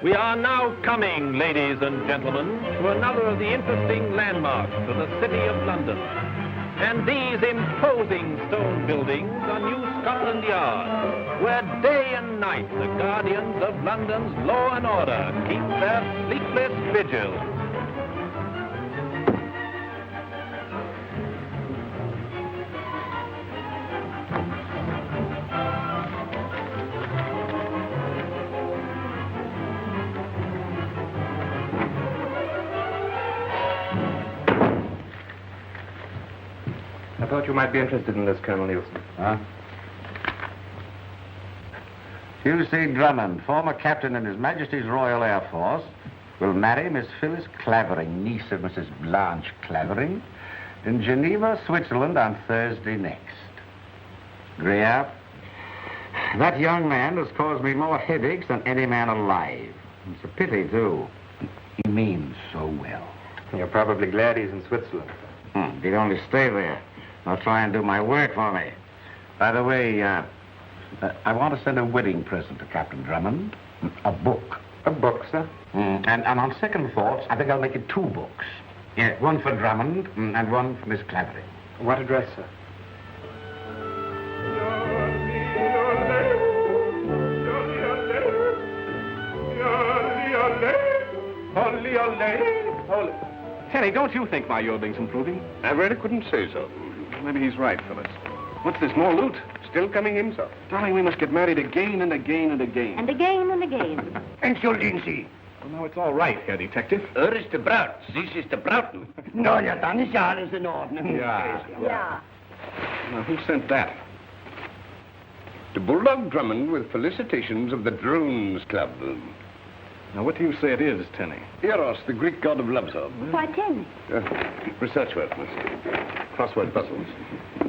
We are now coming, ladies and gentlemen, to another of the interesting landmarks of the City of London. And these imposing stone buildings are New Scotland Yard, where day and night the guardians of London's law and order keep their sleepless vigil. I thought you might be interested in this, Colonel Nielsen. Huh? Hugh.C. Drummond, former captain in His Majesty's Royal Air Force, will marry Miss Phyllis Clavering, niece of Mrs. Blanche Clavering, in Geneva, Switzerland on Thursday next. Greer, that young man has caused me more headaches than any man alive. It's a pity, too. He means so well. You're probably glad he's in Switzerland. He'd only stay there. I'll try and do my work for me. By the way, I want to send a wedding present to Captain Drummond. A book. A book, sir? And on second thoughts, I think I'll make it 2 books. Yeah, one for Drummond and one for Miss Clavering. What address, sir? Tenny, don't you think my yodeling's improving? I really couldn't say so. Maybe he's right, Phyllis. What's this, more loot? Still coming in, sir. Darling, we must get married again and again and again. And again and again. Entschuldigen. Well, now it's all right, Herr Detective. Ist de Braut. This is de Brauten. No, ja, dann ist ja alles in Ordnung. Yeah. Now, who sent that? The Bulldog Drummond with felicitations of the Drones Club. Now, what do you say it is, Tenny? Eros, the Greek god of love, sir. Why, Tenny? Research work, miss. Crossword puzzles.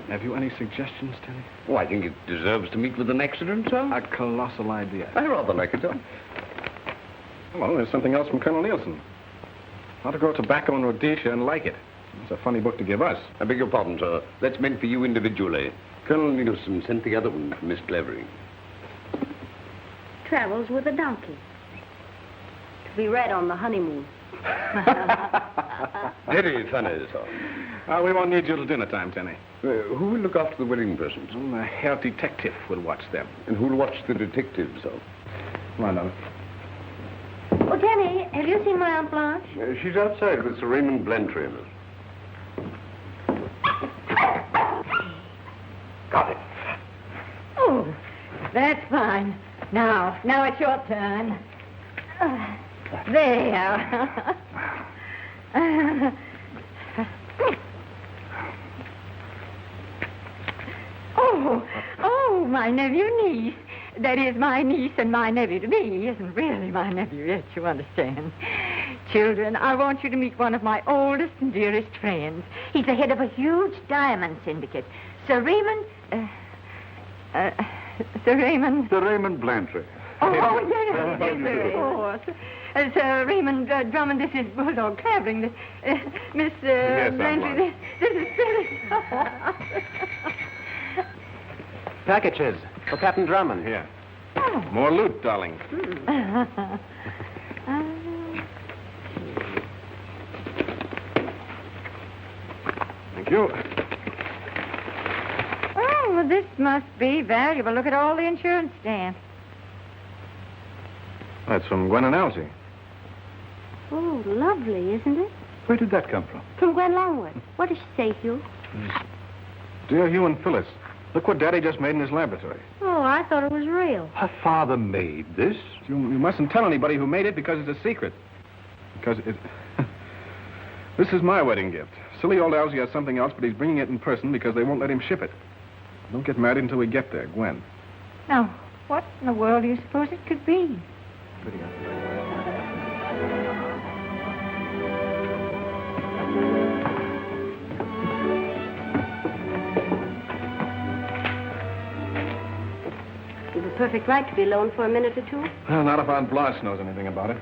Have you any suggestions, Tenny? Oh, I think it deserves to meet with an accident, sir. A colossal idea. I rather like it, sir. Well, there's something else from Colonel Nielsen. How to grow tobacco in Rhodesia and like it. It's a funny book to give us. I beg your pardon, sir. That's meant for you individually. Colonel Nielsen sent the other one for Miss Clavering. Travels with a donkey. To be read on the honeymoon. Very funny, sir. We won't need you till dinner time, Tenny. Who will look after the wedding presents? The Herr Detective will watch them. And who'll watch the detective, sir? Come on, darling. Oh, Tenny, have you seen my Aunt Blanche? She's outside with Sir Raymond Blantyre, miss. Got it. Oh, that's fine. Now it's your turn. There. Oh, my nephew-niece. That is, my niece and my nephew-to-be isn't really my nephew yet, you understand. Children, I want you to meet one of my oldest and dearest friends. He's the head of a huge diamond syndicate. Sir Raymond Blantyre. Oh, yes. Sir Raymond Drummond, this is Bulldog Clavering. Miss Blantyre, this is Phyllis. Packages for Captain Drummond. Here. More loot, darling. Thank you. Oh, well, this must be valuable. Look at all the insurance stamps. That's from Gwen and Elsie. Oh, lovely, isn't it? Where did that come from? From Gwen Longwood. What does she say, Hugh? Dear Hugh and Phyllis, look what Daddy just made in his laboratory. Oh, I thought it was real. Her father made this? You mustn't tell anybody who made it because it's a secret. Because it... This is my wedding gift. Silly old Elsie has something else, but he's bringing it in person because they won't let him ship it. Don't get married until we get there, Gwen. Now, what in the world do you suppose it could be? You've a perfect right to be alone for a minute or two. Well, not if Aunt Blanche knows anything about it.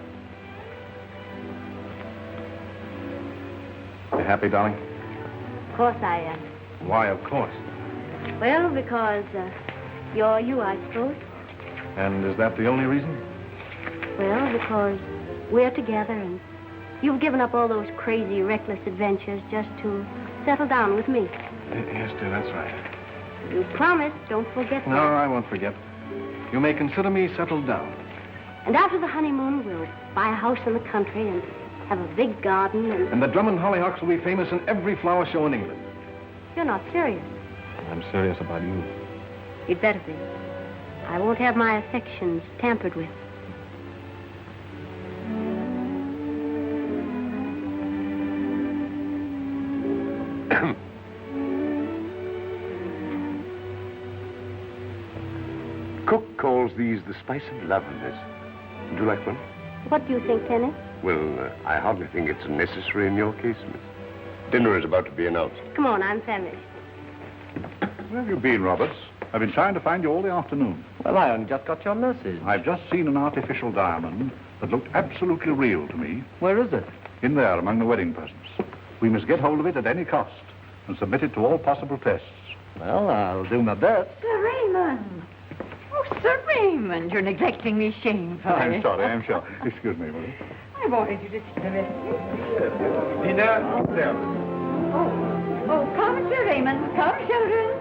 You happy, darling? Of course I am. Why, of course. Well, because you're you, I suppose. And is that the only reason? Well, because we're together and you've given up all those crazy, reckless adventures just to settle down with me. Yes, dear, that's right. You promised, don't forget that. No, I won't forget. You may consider me settled down. And after the honeymoon, we'll buy a house in the country and have a big garden and... And the Drummond hollyhocks will be famous in every flower show in England. You're not serious. I'm serious about you. You'd better be. I won't have my affections tampered with. Cook calls these the spice of love, miss. Would you like one? What do you think, Tenny? Well, I hardly think it's necessary in your case, miss. Dinner is about to be announced. Come on, I'm famished. Where have you been, Roberts? I've been trying to find you all the afternoon. Well, I only just got your message. I've just seen an artificial diamond that looked absolutely real to me. Where is it? In there, among the wedding presents. We must get hold of it at any cost and submit it to all possible tests. Well, I'll do my best. Sir Raymond. Oh, Sir Raymond, you're neglecting me shamefully. I'm sorry, I'm sure. Excuse me, Willie. I wanted you to see the rest of it. Dinner, there. Oh, come, Sir Raymond. Come, children.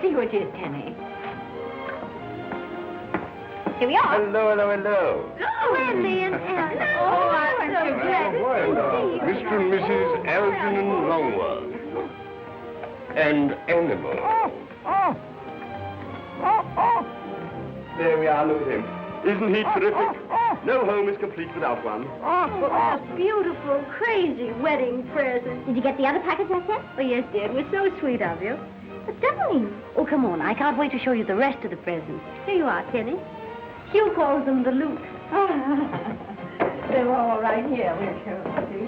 See who it is, Tenny. Here we are. Hello. Oh, Andy and Ellen. Oh, I'm so glad to see you. Mr. and Mrs. Algernon Longworth. And Animal. There we are, look at him. Isn't he terrific? No home is complete without one. Oh, a beautiful, crazy wedding present. Did you get the other package I sent? Oh, yes, dear. It was so sweet of you. But darling. Oh, come on. I can't wait to show you the rest of the presents. Here you are, Tenny. Hugh calls them the loot. They're all right here. We'll show you.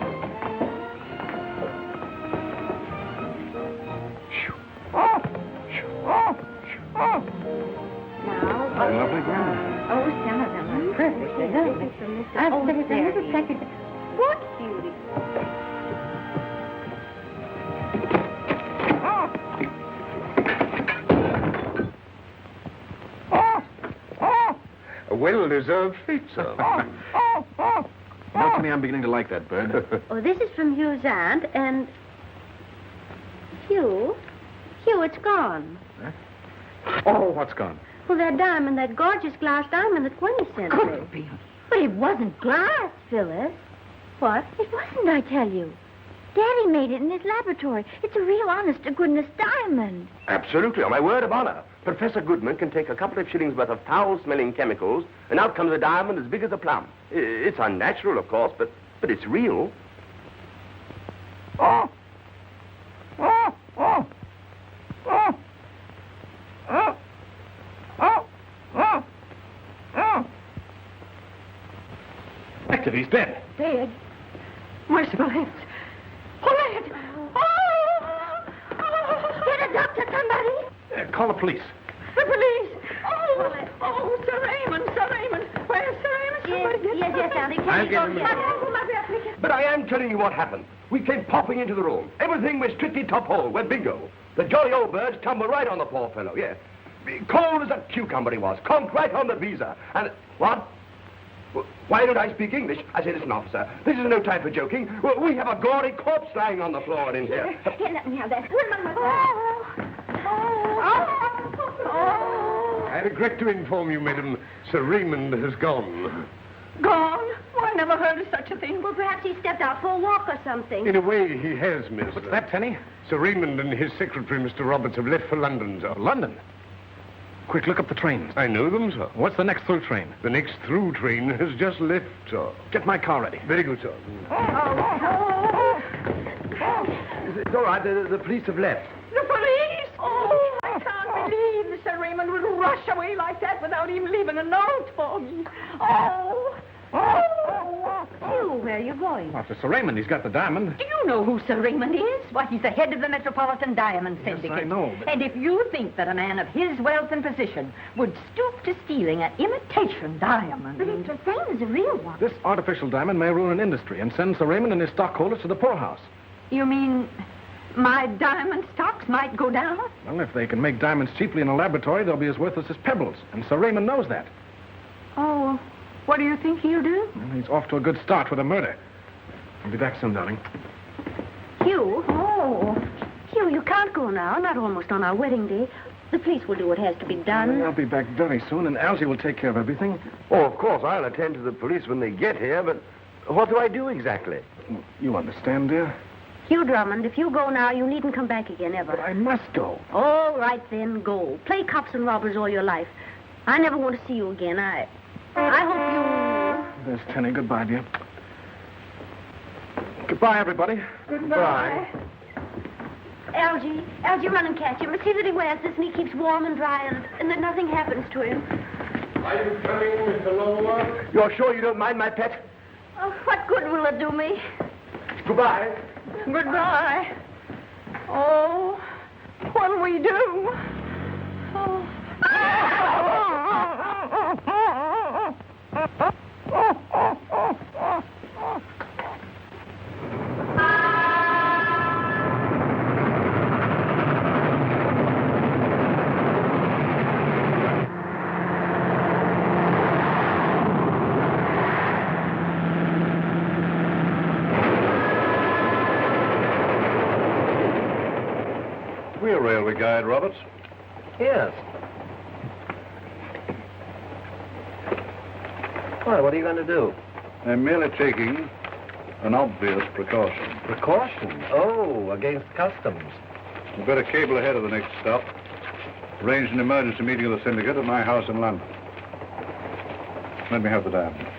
Now, Lovely ground. oh, some of them are perfectly lovely. Oh, There's there a little he package. What beauty? A well-deserved fate, sir. Not to me, I'm beginning to like that bird. Oh, this is from Hugh's aunt, and... Hugh, it's gone. Oh, what's gone? Well, that diamond, that gorgeous glass diamond that Gwenny sent me. Couldn't be. But it wasn't glass, Phyllis. What? It wasn't, I tell you. Daddy made it in his laboratory. It's a real honest-to-goodness diamond. Absolutely, on my word of honor. Professor Goodman can take a couple of shillings worth of foul-smelling chemicals, and out comes a diamond as big as a plum. It's unnatural, of course, but it's real. Hector, he's dead. Dead. Merciful heavens. Oh, Lad. Get a doctor, somebody. Call the police. The police. Oh, Sir Raymond. Where's Sir Raymond? Yes, Auntie. I'll get him. But I am telling you what happened. We came popping into the room. Everything was strictly top hole. We're bingo. The jolly old birds tumbled right on the poor fellow, yeah. Cold as a cucumber he was. Conked right on the visa. And... What? Why don't I speak English? I say, listen, officer, this is no time for joking. We have a gory corpse lying on the floor in here. Here, let me have that. I regret to inform you, madam, Sir Raymond has gone. Gone? Oh, I never heard of such a thing. Well, perhaps he stepped out for a walk or something. In a way, he has, miss. What's that, Tenny? Sir Raymond and his secretary, Mr. Roberts, have left for London, sir. London? Quick, look up the trains. I know them, sir. What's the next through train? The next through train has just left, sir. Get my car ready. Very good, sir. It's all right. The police have left. The police! Oh, I can't believe Mr. Raymond would rush away like that without even leaving a note for me. Oh! Hugh, where are you going? After Sir Raymond, he's got the diamond. Do you know who Sir Raymond is? Why, he's the head of the Metropolitan Diamond Yes, Syndicate. I know, but... And if you think that a man of his wealth and position would stoop to stealing an imitation diamond... But it's the same as a real one. This artificial diamond may ruin an industry and send Sir Raymond and his stockholders to the poorhouse. You mean my diamond stocks might go down? Well, if they can make diamonds cheaply in a laboratory, they'll be as worthless as pebbles. And Sir Raymond knows that. Oh, what do you think he'll do? Well, he's off to a good start with a murder. I'll be back soon, darling. Hugh? Oh. Hugh, you can't go now. Not almost on our wedding day. The police will do what has to be done. I'll be back very soon, and Algy will take care of everything. Oh, of course, I'll attend to the police when they get here, but what do I do exactly? You understand, dear? Hugh Drummond, if you go now, you needn't come back again, ever. But I must go. All right, then, go. Play cops and robbers all your life. I never want to see you again. I hope you... There's Tenny. Goodbye, dear. Goodbye, everybody. Goodbye. Algy, run and catch him. See that he wears this and he keeps warm and dry and that nothing happens to him. Are you coming, Mr. Longworth? You're sure you don't mind, my pet? Oh, what good will it do me? Goodbye. Goodbye. Oh, what'll we do? Oh. We're railway guide, Roberts. Yes. Well, what are you going to do? I'm merely taking an obvious precaution. Precaution? Oh, against customs. You better cable ahead of the next stop. Arrange an emergency meeting of the syndicate at my house in London. Let me have the diamond.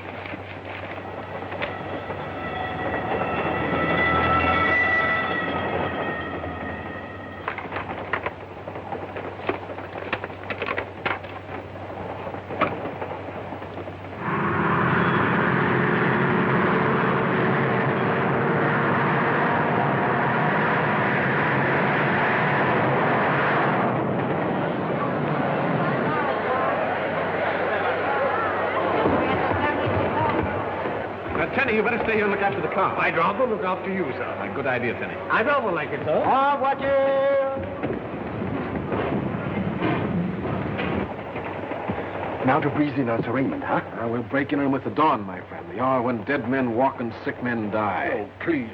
Tenny, you better stay here and look after the car. I'd rather look after you, sir. Good idea, Tenny. I'd rather like it, sir. Watch it! Now to breeze in on Sir Raymond, huh? We'll break in on him with the dawn, my friend. The hour when dead men walk and sick men die. Oh, please.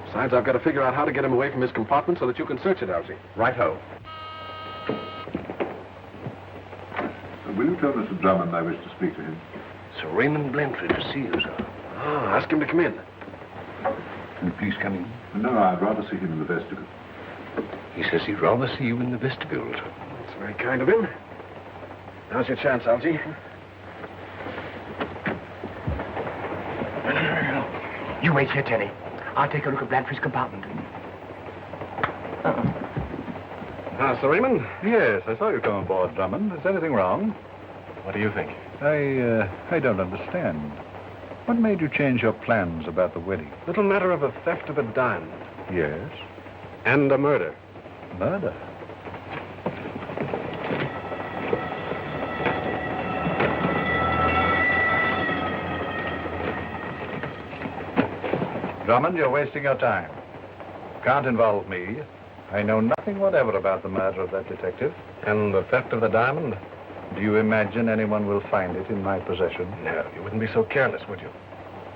Besides, I've got to figure out how to get him away from his compartment so that you can search it, Algy. Right-ho. Will you tell Mr. Drummond I wish to speak to him? Sir Raymond Blanford to see you, sir. Ah, ask him to come in. Will you please come in? No, I'd rather see him in the vestibule. He says he'd rather see you in the vestibule, sir. That's very kind of him. Now's your chance, Algy. You wait here, Tenny. I'll take a look at Blanford's compartment. Ah, Sir Raymond? Yes, I saw you come aboard, Drummond. Is anything wrong? What do you think? I don't understand. What made you change your plans about the wedding? Little matter of a theft of a diamond. Yes. And a murder. Murder. Drummond, you're wasting your time. Can't involve me. I know nothing whatever about the murder of that detective. And the theft of the diamond? Do you imagine anyone will find it in my possession? No, you wouldn't be so careless, would you?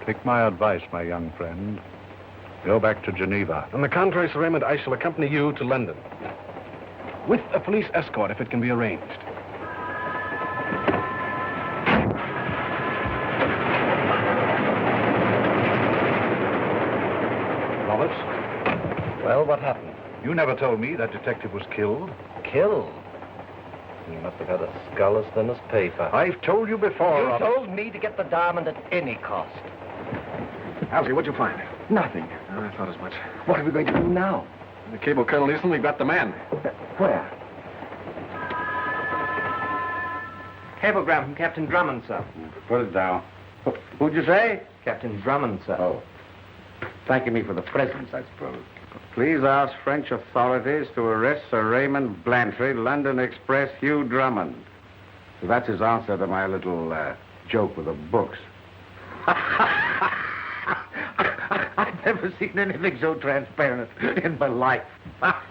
Take my advice, my young friend. Go back to Geneva. On the contrary, Sir Raymond, I shall accompany you to London. With a police escort, if it can be arranged. Roberts? Well, what happened? You never told me that detective was killed. Killed? He must have had a skull as thin as paper. I've told you before, You Robert. told me to get the diamond at any cost. Alfie, what'd you find? Nothing. I thought as much. What are we going to do now? The cable, Colonel Easton, we've got the man. Where? Cablegram from Captain Drummond, sir. Put it down. Who'd you say? Captain Drummond, sir. Oh. Thanking me for the presents, I suppose. Please ask French authorities to arrest Sir Raymond Blantyre, London Express, Hugh Drummond. So that's his answer to my little joke with the books. I've never seen anything so transparent in my life. Not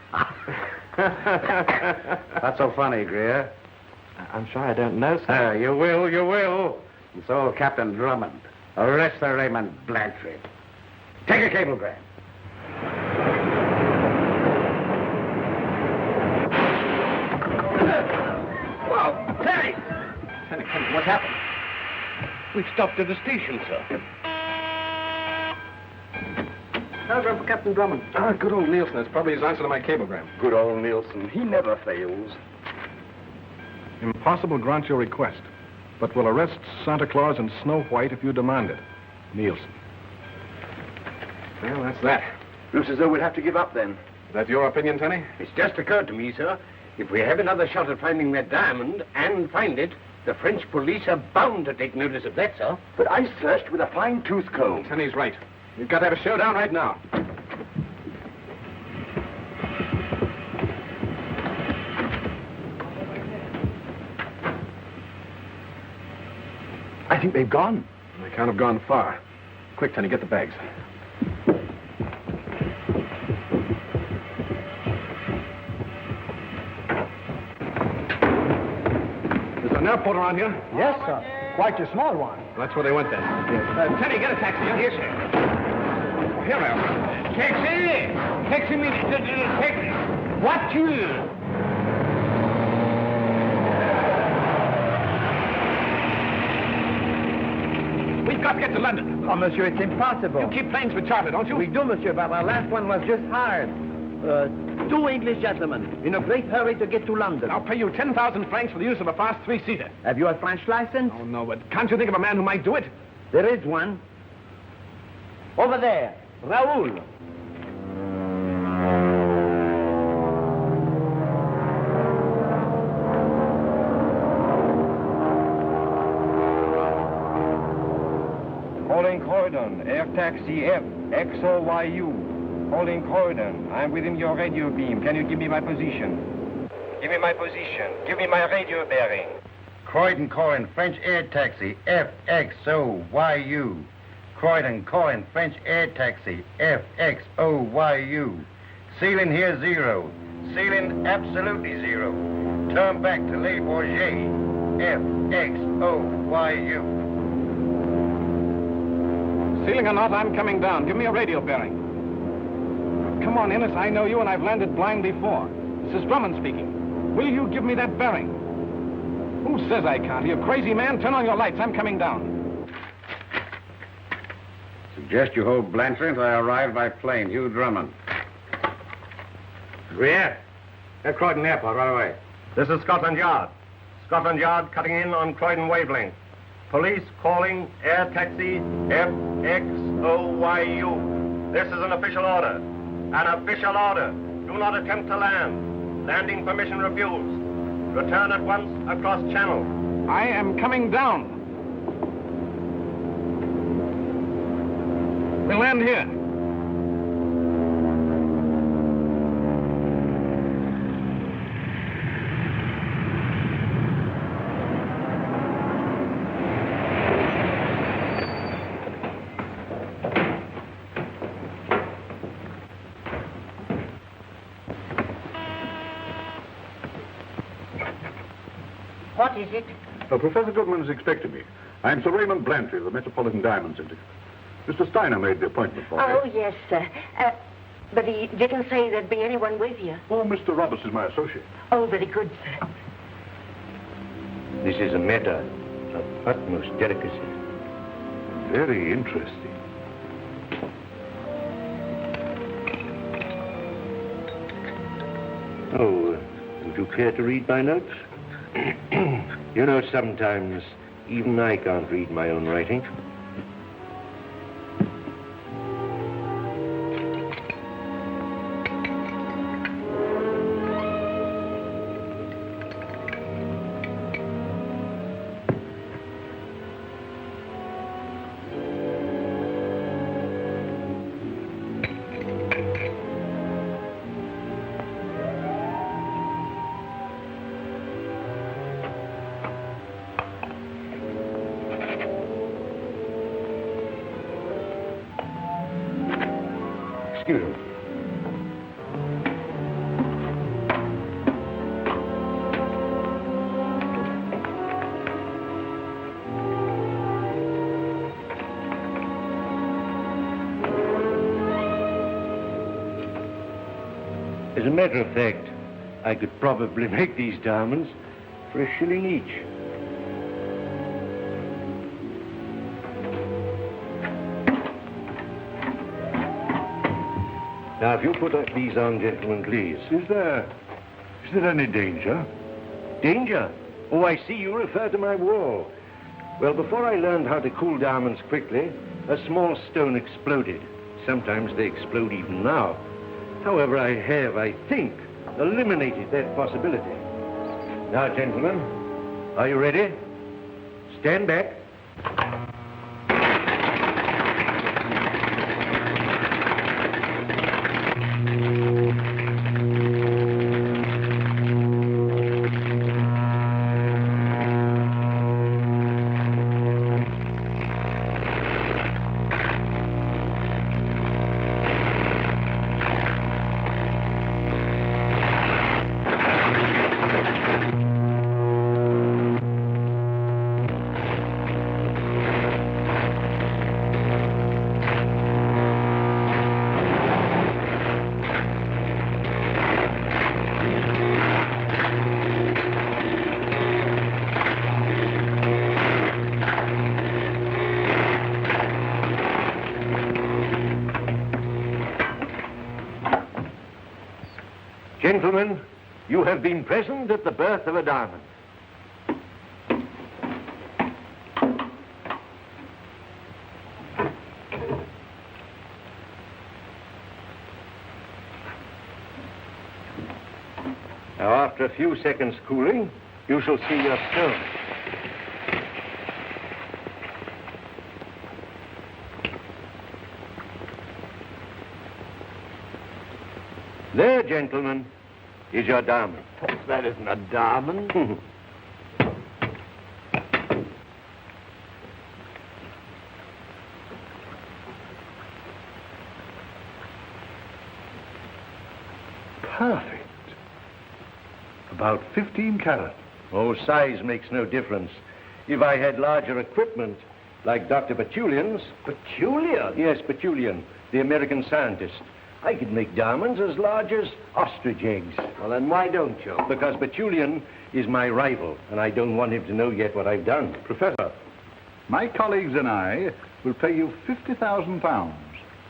so funny, Greer. I'm sure I don't know, sir. You will. And so, Captain Drummond, arrest Sir Raymond Blantyre. Take a cablegram. Whoa, Terry! What happened? We've stopped at the station, sir. Telegram for Captain Drummond. Ah, good old Nielsen. That's probably his answer to my cablegram. Good old Nielsen. He never fails. Impossible grant your request, but will arrest Santa Claus and Snow White if you demand it. Nielsen. Well, that's that. Looks as though we'll have to give up then. Is that your opinion, Tenny? It's just occurred to me, sir. If we have another shot at finding that diamond and find it, the French police are bound to take notice of that, sir. But I searched with a fine-tooth comb. Tenny's right. We've got to have a showdown right now. I think they've gone. They can't have gone far. Quick, Tenny, get the bags. Is there an airport around here? Yes, sir. Quite a small one. That's where they went then. Tenny, get a taxi. Yes, sir. Here I am. Taxi! Taxi me. Taxi. Voiture! We've got to get to London. Oh, monsieur, it's impossible. You keep planes with charter, don't you? We do, monsieur, but our last one was just hired. Two English gentlemen in a great hurry to get to London. I'll pay you 10,000 francs for the use of a fast three-seater. Have you a French license? Oh, no, but can't you think of a man who might do it? There is one. Over there, Raoul. Calling Croydon, air taxi FXOYU. Calling Croydon, I'm within your radio beam. Can you give me my position? Give me my position. Give me my radio bearing. Croydon calling French air taxi FXOYU. Croydon calling French air taxi FXOYU. Ceiling here 0. Ceiling absolutely 0. Turn back to Le Bourget. FXOYU. Ceiling or not, I'm coming down. Give me a radio bearing. Come on, Innes. I know you, and I've landed blind before. This is Drummond speaking. Will you give me that bearing? Who says I can't? Are you a crazy man? Turn on your lights. I'm coming down. Suggest you hold Blantyre until I arrive by plane. Hugh Drummond. Greer, at Croydon Airport right away. This is Scotland Yard. Scotland Yard cutting in on Croydon wavelength. Police calling air taxi FXOYU. This is an official order. An official order. Do not attempt to land. Landing permission refused. Return at once across channel. I am coming down. We'll land here. What is it? Professor Goodman is expecting me. I'm Sir Raymond Blantyre, the Metropolitan Diamond Syndicate. Mr. Steiner made the appointment for me. Oh, yes, sir. But he didn't say there'd be anyone with you. Oh, Mr. Roberts is my associate. Oh, very good, sir. This is a matter of utmost delicacy. Very interesting. Oh, would you care to read my notes? You know, sometimes even I can't read my own writing. Excuse me. As a matter of fact, I could probably make these diamonds for a shilling each. Now, if you put these on, gentlemen, please. Is there any danger? Danger? Oh, I see you refer to my wall. Well, before I learned how to cool diamonds quickly, a small stone exploded. Sometimes they explode even now. However, I have, I think, eliminated that possibility. Now, gentlemen, are you ready? Stand back. Gentlemen, you have been present at the birth of a diamond. Now, after a few seconds cooling, you shall see your stone. There, gentlemen, is your diamond. That isn't a diamond. Perfect. About 15 carat. Oh, size makes no difference. If I had larger equipment, like Dr. Petulian's... Petulian? Yes, Petulian, the American scientist. I could make diamonds as large as ostrich eggs. Well, then why don't you? Because Petulian is my rival, and I don't want him to know yet what I've done. Professor, my colleagues and I will pay you £50,000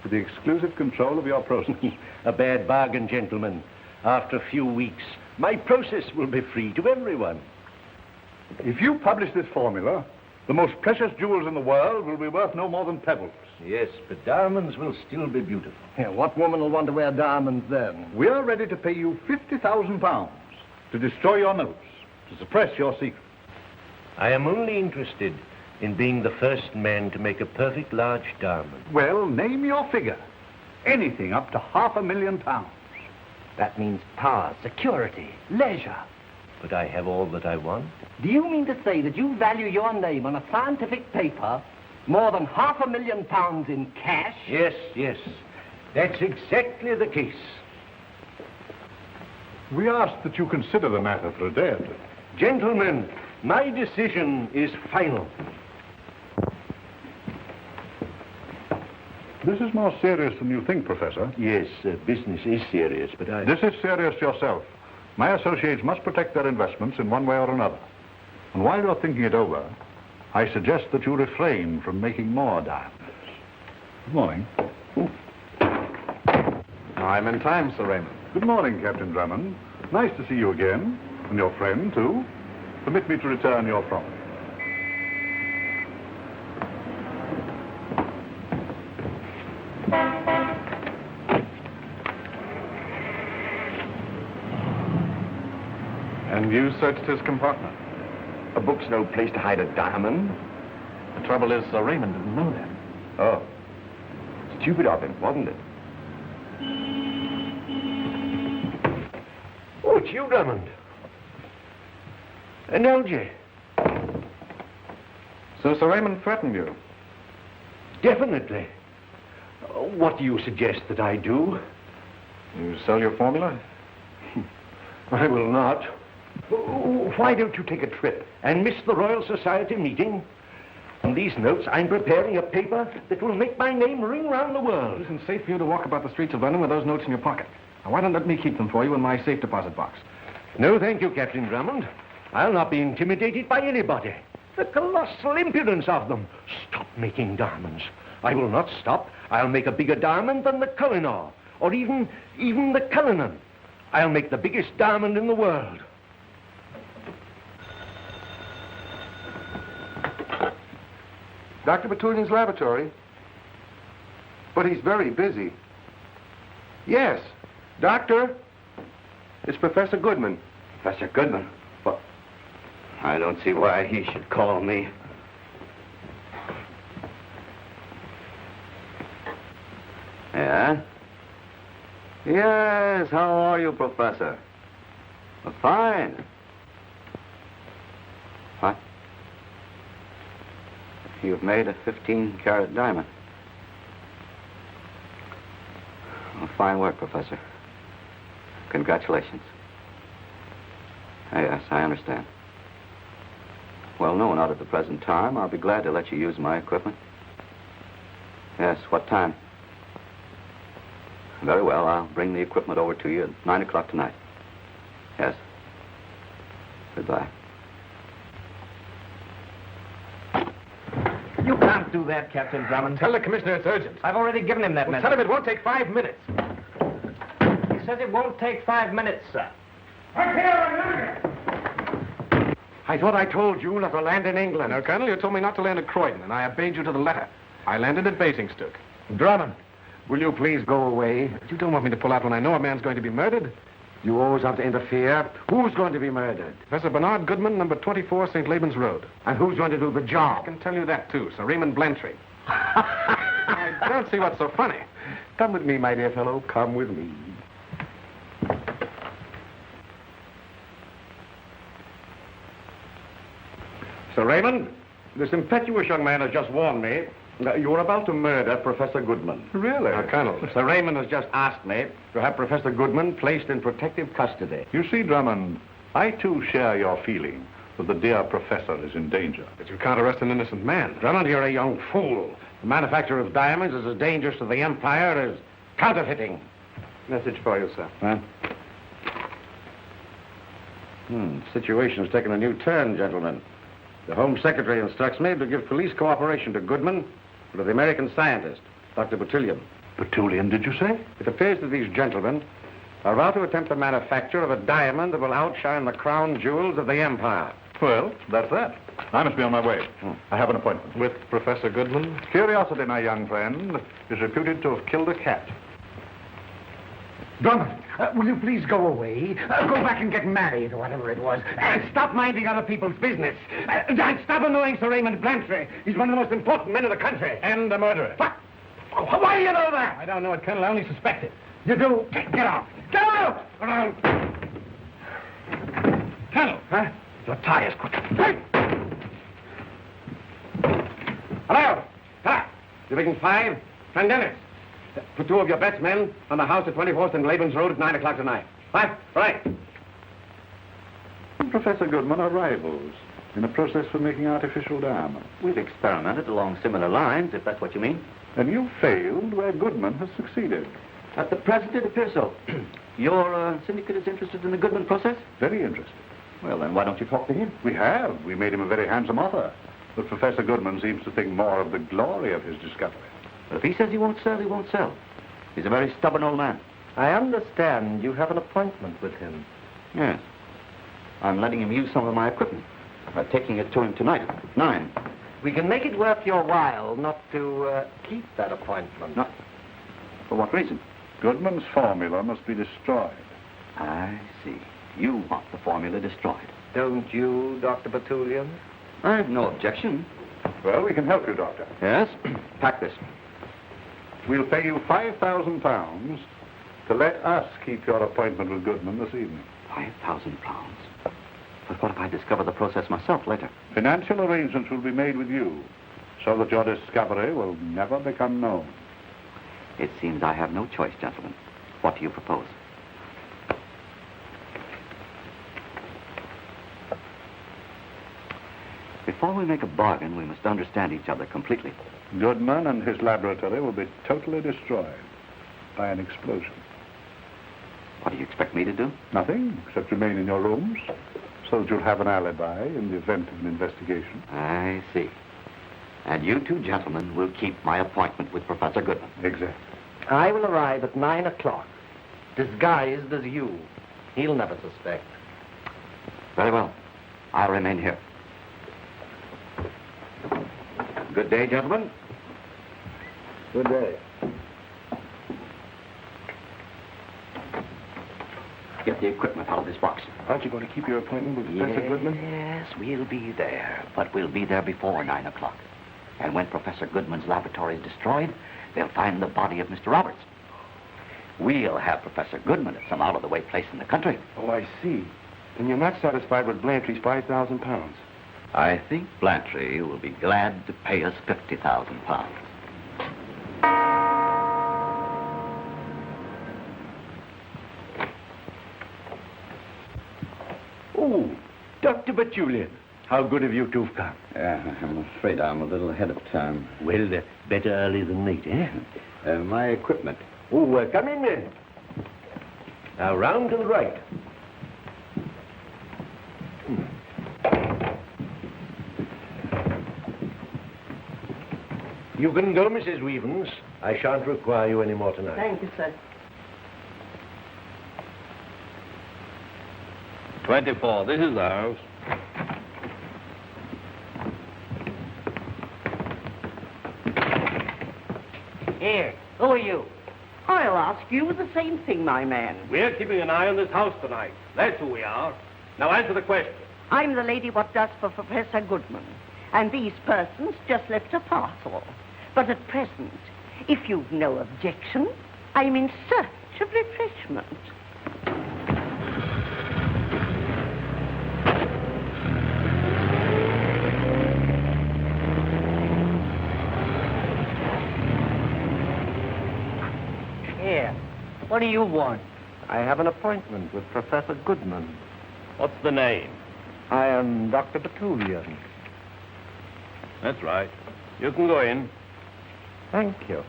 for the exclusive control of your process. A bad bargain, gentlemen. After a few weeks, my process will be free to everyone. If you publish this formula, the most precious jewels in the world will be worth no more than pebbles. Yes, but diamonds will still be beautiful. Yeah, what woman will want to wear diamonds then? We are ready to pay you £50,000 to destroy your notes, to suppress your secret. I am only interested in being the first man to make a perfect large diamond. Well, name your figure. Anything up to £500,000. That means power, security, leisure. But I have all that I want. Do you mean to say that you value your name on a scientific paper more than £500,000 in cash? Yes, yes. That's exactly the case. We ask that you consider the matter for a day or two. Gentlemen, my decision is final. This is more serious than you think, Professor. Yes, business is serious, but This is serious yourself. My associates must protect their investments in one way or another. And while you're thinking it over, I suggest that you refrain from making more diamonds. Good morning. I'm in time, Sir Raymond. Good morning, Captain Drummond. Nice to see you again. And your friend, too. permit me to return your property. And you searched his compartment? A book's no place to hide a diamond. The trouble is, Sir Raymond didn't know that. Oh. Stupid of him, wasn't it? Oh, it's you, Drummond. An LJ. So Sir Raymond threatened you? Definitely. What do you suggest that I do? You sell your formula? I will not. Why don't you take a trip and miss the Royal Society meeting? On these notes, I'm preparing a paper that will make my name ring round the world. It isn't safe for you to walk about the streets of London with those notes in your pocket. Now, why don't let me keep them for you in my safe deposit box? No, thank you, Captain Drummond. I'll not be intimidated by anybody. The colossal impudence of them. Stop making diamonds. I will not stop. I'll make a bigger diamond than the Kohinoor, or even the Cullinan. I'll make the biggest diamond in the world. Dr. Petunia's laboratory? But he's very busy. Yes. Doctor? It's Professor Goodman. Professor Goodman? Well, I don't see why he should call me. Yeah? Yes, how are you, Professor? Fine. What? You've made a 15-carat diamond. Well, fine work, Professor. Congratulations. Yes, I understand. Well, no, not at the present time. I'll be glad to let you use my equipment. Yes, what time? Very well, I'll bring the equipment over to you at 9 o'clock tonight. Yes. Goodbye. You can't do that, Captain Drummond. Tell the commissioner it's urgent. I've already given him that message. Tell him it won't take 5 minutes. He says it won't take 5 minutes, sir. I thought I told you not to land in England. No, Colonel, you told me not to land at Croydon, and I obeyed you to the letter. I landed at Basingstoke. Drummond, will you please go away? You don't want me to pull out when I know a man's going to be murdered? You always have to interfere. Who's going to be murdered? Professor Bernard Goodman, number 24, St. Laban's Road. And who's going to do the I job? can tell you that, too, Sir Raymond Blantyre. I don't see what's so funny. Come with me, my dear fellow. Come with me. Sir Raymond, this impetuous young man has just warned me that you are about to murder Professor Goodman. Really? Colonel, Sir Raymond has just asked me to have Professor Goodman placed in protective custody. You see, Drummond, I too share your feeling that the dear professor is in danger. But you can't arrest an innocent man. Drummond, you're a young fool. The manufacture of diamonds is as dangerous to the Empire as counterfeiting. Message for you, sir. Huh? Situation has taken a new turn, gentlemen. The Home Secretary instructs me to give police cooperation to Goodman and to the American scientist, Dr. Botulian. Botulian, did you say? It appears that these gentlemen are about to attempt the manufacture of a diamond that will outshine the crown jewels of the Empire. Well, that's that. I must be on my way. I have an appointment. With Professor Goodman? Curiosity, my young friend, is reputed to have killed a cat. Drummond, will you please go away? Go back and get married, or whatever it was. Stop minding other people's business. And stop annoying Sir Raymond Blantyre. He's one of the most important men in the country. And a murderer. What? Why do you know that? I don't know it, Colonel. I only suspect it. You do? Get out. Get out! Colonel! Huh? Your tires, quick. Hey! Hello! Ha! You're making 5? 10 minutes. Put 2 of your best men on the house at 24th and Laban's Road at 9 o'clock tonight. 5? Right. Professor Goodman are rivals in a process for making artificial diamonds. We've experimented along similar lines, if that's what you mean. And you failed where Goodman has succeeded. At the present, it appears so. Your syndicate is interested in the Goodman process? Very interested. Well, then why don't you talk to him? We have. We made him a very handsome offer. But Professor Goodman seems to think more of the glory of his discovery. If he says he won't sell, he won't sell. He's a very stubborn old man. I understand you have an appointment with him. Yes. I'm letting him use some of my equipment. By taking it to him tonight at 9. We can make it worth your while not to keep that appointment. No. For what reason? Goodman's formula must be destroyed. I see. You want the formula destroyed. Don't you, Dr. Batulian? I've no objection. Well, we can help you, Doctor. Yes? Pack this. We'll pay you £5,000 to let us keep your appointment with Goodman this evening. £5,000. But what if I discover the process myself later? Financial arrangements will be made with you so that your discovery will never become known. It seems I have no choice, gentlemen. What do you propose? Before we make a bargain, we must understand each other completely. Goodman and his laboratory will be totally destroyed by an explosion. What do you expect me to do? Nothing, except remain in your rooms so that you'll have an alibi in the event of an investigation. I see. And you two gentlemen will keep my appointment with Professor Goodman. Exactly. I will arrive at 9 o'clock, disguised as you. He'll never suspect. Very well. I'll remain here. Good day, gentlemen. Good day. Get the equipment out of this box. Aren't you going to keep your appointment with Professor Goodman? Yes, we'll be there. But we'll be there before 9 o'clock. And when Professor Goodman's laboratory is destroyed, they'll find the body of Mr. Roberts. We'll have Professor Goodman at some out-of-the-way place in the country. Oh, I see. Then you're not satisfied with Blantyre's £5,000. I think Blantyre will be glad to pay us £50,000. Oh, Dr. Batulian. How good of you to have come. Yeah, I'm afraid I'm a little ahead of time. Well, better early than late, eh? My equipment. Oh, come in then. Now, round to the right. You can go, Mrs. Weavens. I shan't require you any more tonight. Thank you, sir. 24. This is ours. Here, who are you? I'll ask you the same thing, my man. We're keeping an eye on this house tonight. That's who we are. Now answer the question. I'm the lady what does for Professor Goodman, and these persons just left a parcel. But at present, if you've no objection, I'm in search of refreshment. Here, what do you want? I have an appointment with Professor Goodman. What's the name? I am Dr. Batulian. That's right. You can go in. Thank you.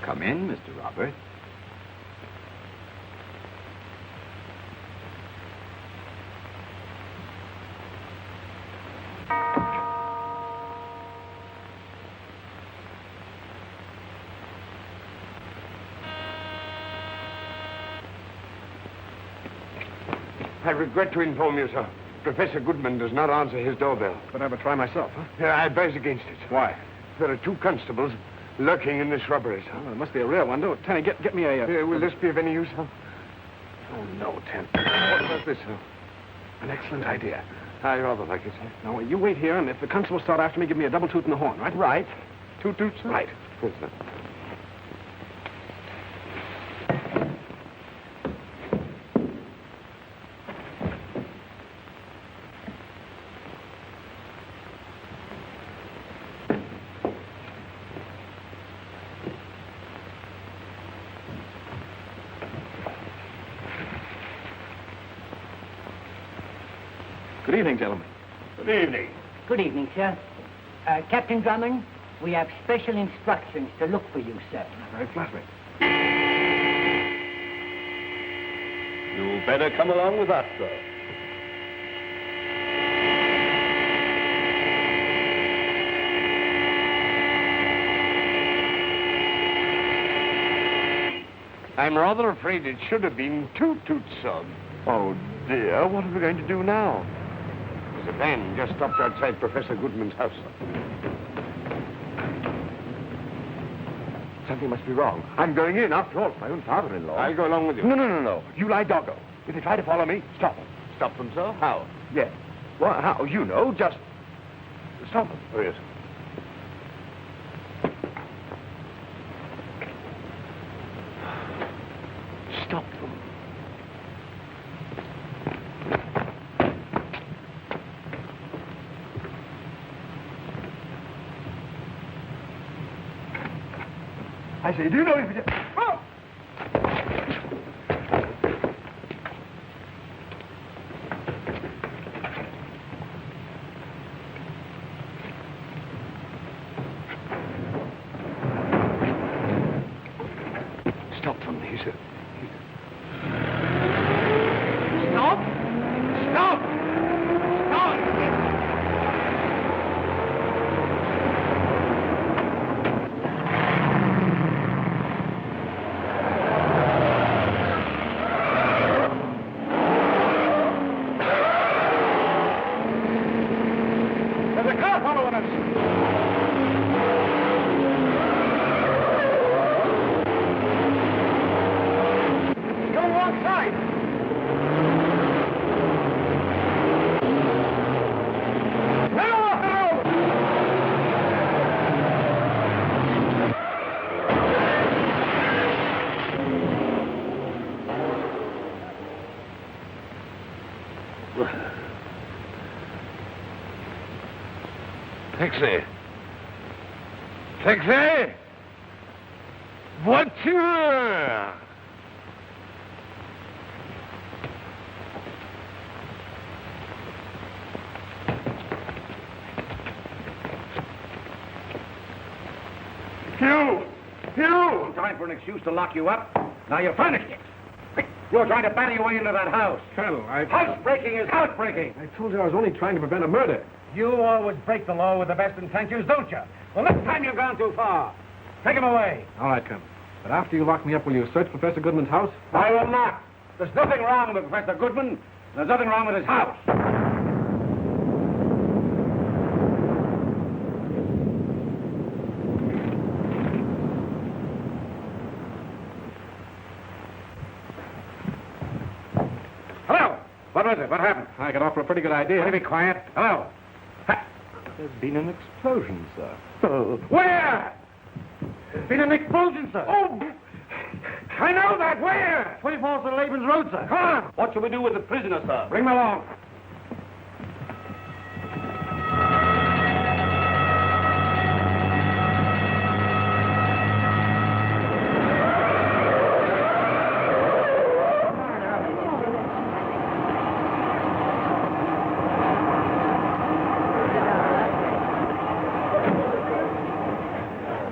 Come in, Mr. Roberts. I regret to inform you, sir. Professor Goodman does not answer his doorbell. But I would try myself, huh? Yeah, I advise against it. Why? There are two constables lurking in this shrubbery, sir. Well, it must be a real one. Do it. Tenny, get me a... Will this be of any use, sir? Oh, no, Ten. What was this, sir? An excellent idea. I rather like it, sir. Now, you wait here, and if the constables start after me, give me a double toot in the horn, right? Right. Toot, toot, sir? Right. Good, sir. Good evening, gentlemen. Good evening. Good evening, sir. Captain Drummond, we have special instructions to look for you, sir. Very flattering. You better come along with us, sir. I'm rather afraid it should have been Toot-Toot's son. Oh, dear. What are we going to do now? There's a van just stopped outside Professor Goodman's house. Something must be wrong. I'm going in. After all, it's my own father-in-law. I'll go along with you. No. You lie doggo. If they try to follow me, stop them. Stop them, sir? How? Yes. Well, how? You know, just stop them. Oh, yes. Stop them. I say, do you know if you... Oh! Stop them, he said. Stop! Stop! Stop! There's a car following us. Go alongside. Hello! Taxi! Taxi! Voiture! You! Time for an excuse to lock you up. Now you're furnished it. You're trying to batter your way into that house. Colonel, Housebreaking is housebreaking. I told you I was only trying to prevent a murder. You always break the law with the best intentions, don't you? Well, this time you've gone too far. Take him away. All right, Colonel. But after you lock me up, will you search Professor Goodman's house? I will not. There's nothing wrong with Professor Goodman. There's nothing wrong with his house. Hello. What was it? What happened? I got off for a pretty good idea. Will you be quiet? Hello. There's been an explosion, sir. Where? There's been an explosion, sir. Oh, I know that. Where? 24th and Laban's Road, sir. Come on. What shall we do with the prisoner, sir? Bring him along.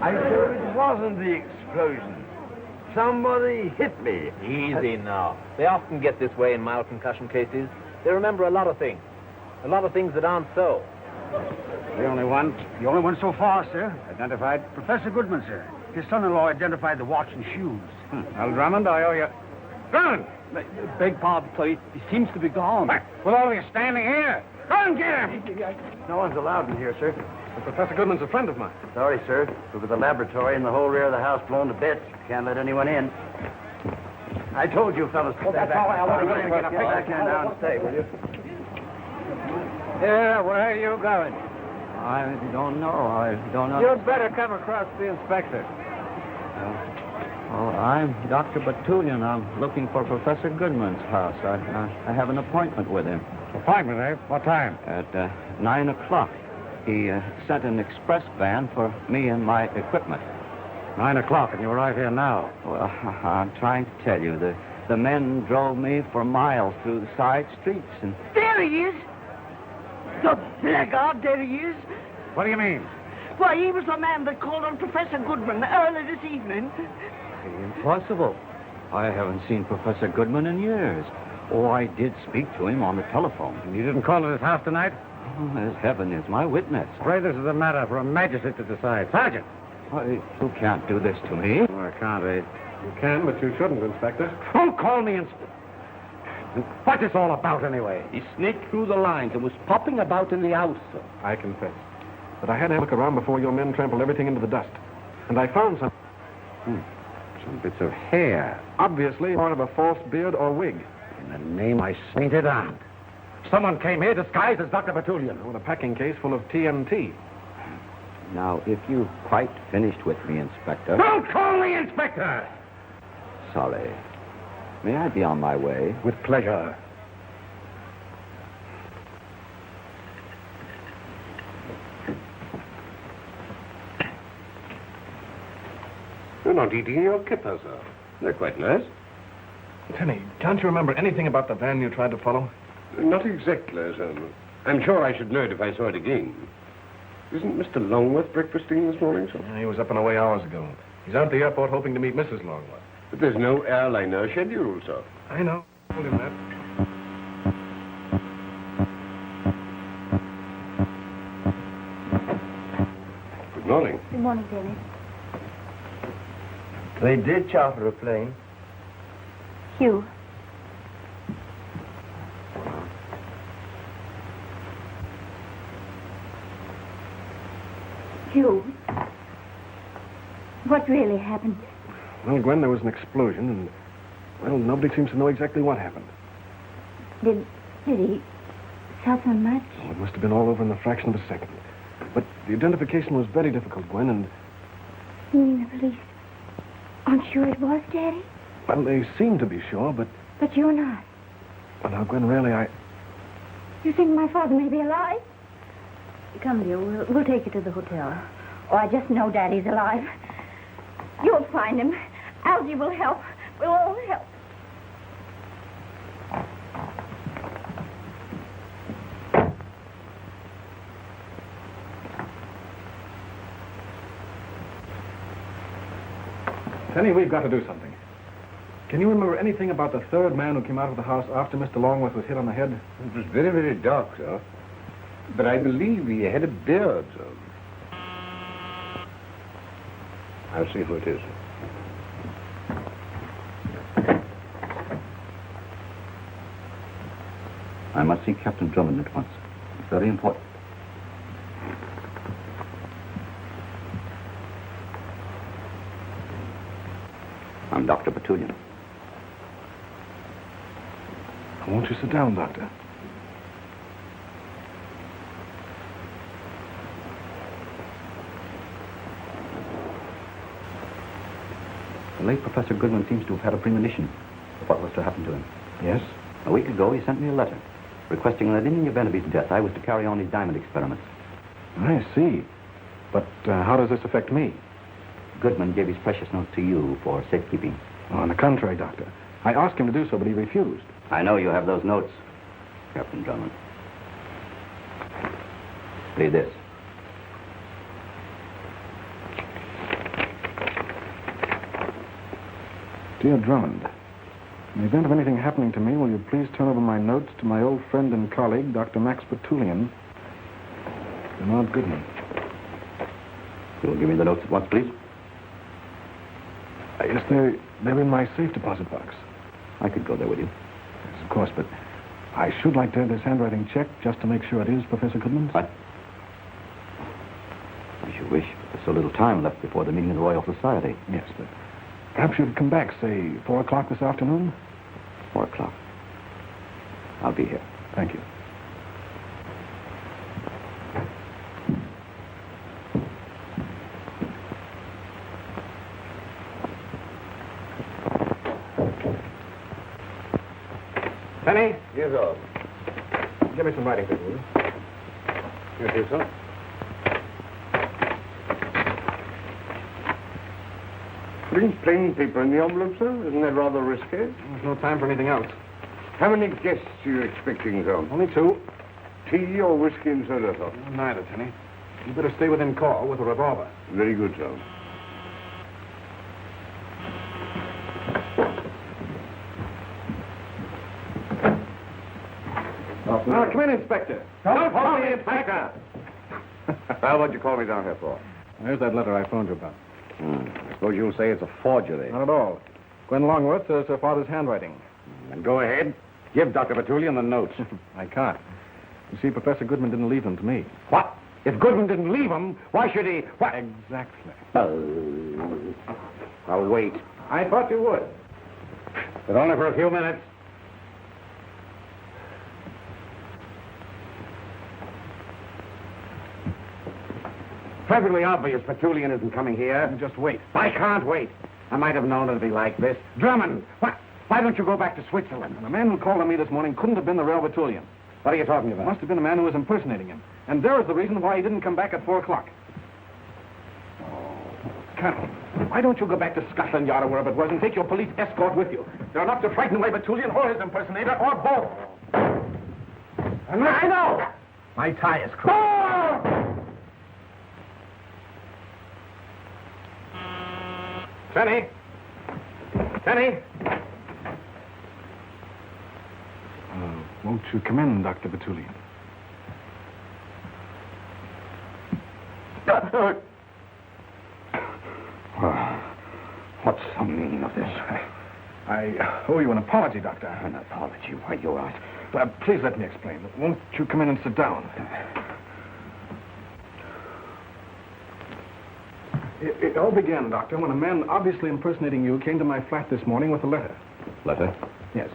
I said it wasn't the explosion. Somebody hit me. Easy now. They often get this way in mild concussion cases. They remember a lot of things. A lot of things that aren't so. The only one so far, sir. Identified Professor Goodman, sir. His son-in-law identified the watch and shoes. Well, Drummond, I owe you. Drummond! Beg pardon, sir. He seems to be gone. With all of you standing here, go and get him! No one's allowed in here, sir. Professor Goodman's a friend of mine. Sorry, sir. We've got the laboratory and the whole rear of the house blown to bits. Can't let anyone in. I told you, fellas. that's all I want to Get back in now and stay, will you? Yeah, where are you going? I don't know. You'd better come across the inspector. I'm Dr. Batulian. I'm looking for Professor Goodman's house. I have an appointment with him. Appointment, eh? What time? At 9 o'clock. He sent an express van for me and my equipment. 9 o'clock, and you arrive here now. Well, I'm trying to tell you, the men drove me for miles through the side streets and... There he is. The blackguard, there he is. What do you mean? Why, he was the man that called on Professor Goodman early this evening. Impossible. I haven't seen Professor Goodman in years. Oh, I did speak to him on the telephone. And you didn't call at his house tonight? Oh, as heaven is my witness. Pray this is a matter for a magistrate to decide. Sergeant! You can't do this to me. Oh, I can't, eh? You can, but you shouldn't, Inspector. Don't call me Inspector. What's this all about, anyway? He sneaked through the lines and was popping about in the house, sir. I confess. But I had to look around before your men trampled everything into the dust. And I found some... Some bits of hair. Obviously part of a false beard or wig. In the name I sainted aunt. Someone came here disguised as Dr. Bertullian. With a packing case full of TNT. Now, if you've quite finished with me, Inspector... Don't call me Inspector! Sorry. May I be on my way? With pleasure. You're not eating your kippers, sir. They're quite nice. Tenny, can't you remember anything about the van you tried to follow? Not exactly, sir. I'm sure I should know it if I saw it again. Isn't Mr. Longworth breakfasting this morning, sir? Yeah, he was up and away hours ago. He's out at the airport hoping to meet Mrs. Longworth. But there's no airliner scheduled, sir. I know. I told him that. Good morning. Good morning, Dennis. They did charter a plane. Hugh. Hugh. What really happened? Well, Gwen, there was an explosion, and, well, nobody seems to know exactly what happened. Did he suffer much? Oh, it must have been all over in the fraction of a second. But the identification was very difficult, Gwen, and... You mean the police aren't sure it was Daddy? Well, they seem to be sure, but... But you're not. Well, now, Gwen, really, You think my father may be alive? Come, dear, we'll take you to the hotel. Oh, I just know Daddy's alive. You'll find him. Algie will help. We'll all help. Penny, we've got to do something. Can you remember anything about the third man who came out of the house after Mr. Longworth was hit on the head? It was very, very dark, sir. But I believe he had a beard, sir. I'll see who it is. I must see Captain Drummond at once. It's very important. I'm Dr. Bertullian. Won't you sit down, Doctor? The late Professor Goodman seems to have had a premonition of what was to happen to him. Yes? A week ago, he sent me a letter requesting that in the event of his death, I was to carry on his diamond experiments. I see. But how does this affect me? Goodman gave his precious note to you for safekeeping. Oh, on the contrary, Doctor. I asked him to do so, but he refused. I know you have those notes, Captain Drummond. Read this. Dear Drummond, in the event of anything happening to me, will you please turn over my notes to my old friend and colleague, Dr. Max Bertullian, Bernard Goodman. You'll give me the notes at once, please? Yes, they're in my safe deposit box. I could go there with you. Yes, of course, but I should like to have this handwriting checked just to make sure it is Professor Goodman's. What? As you wish, but there's so little time left before the meeting of the Royal Society. Yes, but perhaps you'd come back, say, 4 o'clock this afternoon? 4 o'clock. I'll be here. Thank you. Penny? Yes, sir. Give me some writing paper, will you? Yes, yes, sir. Putting plain paper in the envelope, sir? Isn't that rather risky? There's no time for anything else. How many guests are you expecting, sir? Only 2. Tea or whiskey and soda, sir? Neither, Tenny. You better stay within call with a revolver. Very good, sir. Now, come in, Inspector. Don't call me Inspector! Well, what'd you call me down here for? There's that letter I phoned you about. I suppose you'll say it's a forgery. Not at all. Gwen Longworth, it's her father's handwriting. Then go ahead. Give Dr. Bertullian the notes. I can't. You see, Professor Goodman didn't leave them to me. What? If Goodman didn't leave them, why should he... What? Exactly. I'll wait. I thought you would. But only for a few minutes. Perfectly obvious Bertullian isn't coming here. Just wait. I can't wait. I might have known it'd be like this. Drummond, why don't you go back to Switzerland? The man who called on me this morning couldn't have been the real Bertullian. What are you talking about? It must have been the man who was impersonating him. And there is the reason why he didn't come back at 4 o'clock. Colonel, why don't you go back to Scotland Yard or wherever it was and take your police escort with you? They're enough to frighten away Bertullian or his impersonator or both. And I know! My tie is crossed. Tenny! Tenny! Won't you come in, Dr. Bertullian? What's the meaning of this? I owe you an apology, Doctor. An apology? Why, you are... Please let me explain. Won't you come in and sit down? It all began, Doctor, when a man obviously impersonating you came to my flat this morning with a letter. Letter? Yes.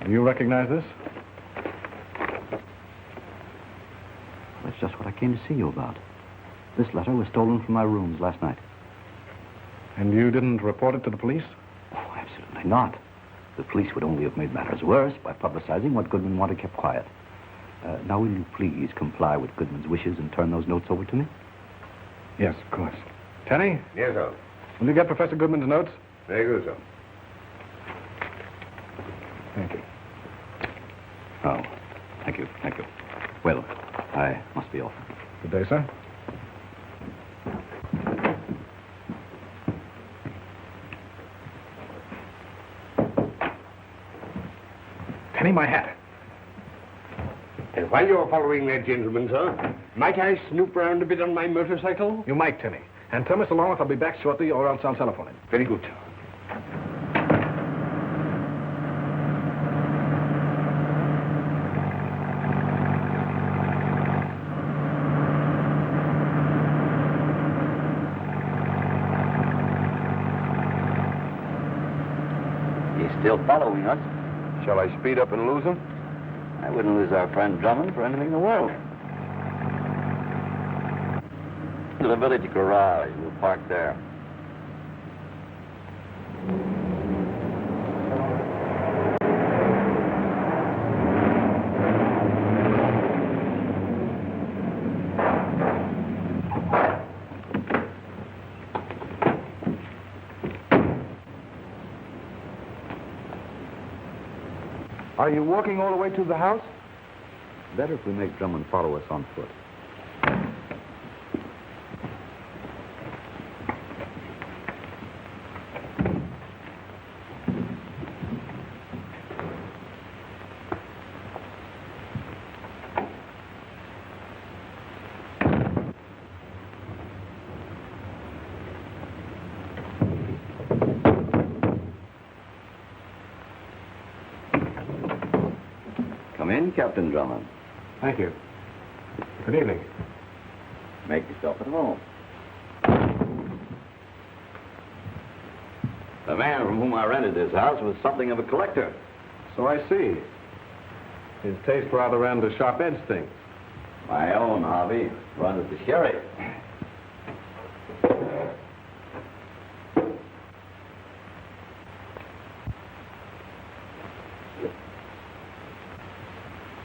Do you recognize this? That's just what I came to see you about. This letter was stolen from my rooms last night. And you didn't report it to the police? Oh, absolutely not. The police would only have made matters worse by publicizing what Goodman wanted kept quiet. Now, will you please comply with Goodman's wishes and turn those notes over to me? Yes, of course. Tenny? Yes, sir. Will you get Professor Goodman's notes? Very good, sir. Thank you. Oh, thank you. Well, I must be off. Good day, sir. Tenny, my hat. And while you're following that gentleman, sir, might I snoop around a bit on my motorcycle? You might, Tenny. And tell Mr. Longworth I'll be back shortly, or else I'll telephone him. Very good. He's still following us. Shall I speed up and lose him? I wouldn't lose our friend Drummond for anything in the world. To the village garage. We'll park there. Are you walking all the way to the house? Better if we make Drummond follow us on foot. Come in, Captain Drummond. Thank you. Good evening. Make yourself at home. The man from whom I rented this house was something of a collector. So I see. His taste rather ran to sharp-edged things. My own hobby runs to sherry.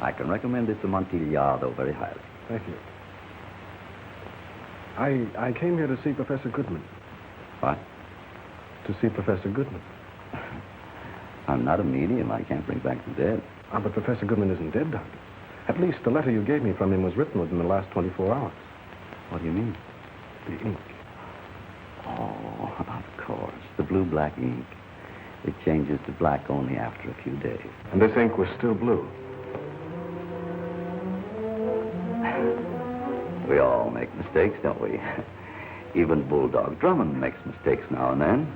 I can recommend this Amontillado very highly. Thank you. I came here to see Professor Goodman. What? To see Professor Goodman. I'm not a medium. I can't bring back the dead. But Professor Goodman isn't dead, Doctor. At least the letter you gave me from him was written within the last 24 hours. What do you mean? The ink. Oh, of course. The blue-black ink. It changes to black only after a few days. And this ink was still blue. We all make mistakes, don't we? Even Bulldog Drummond makes mistakes now and then.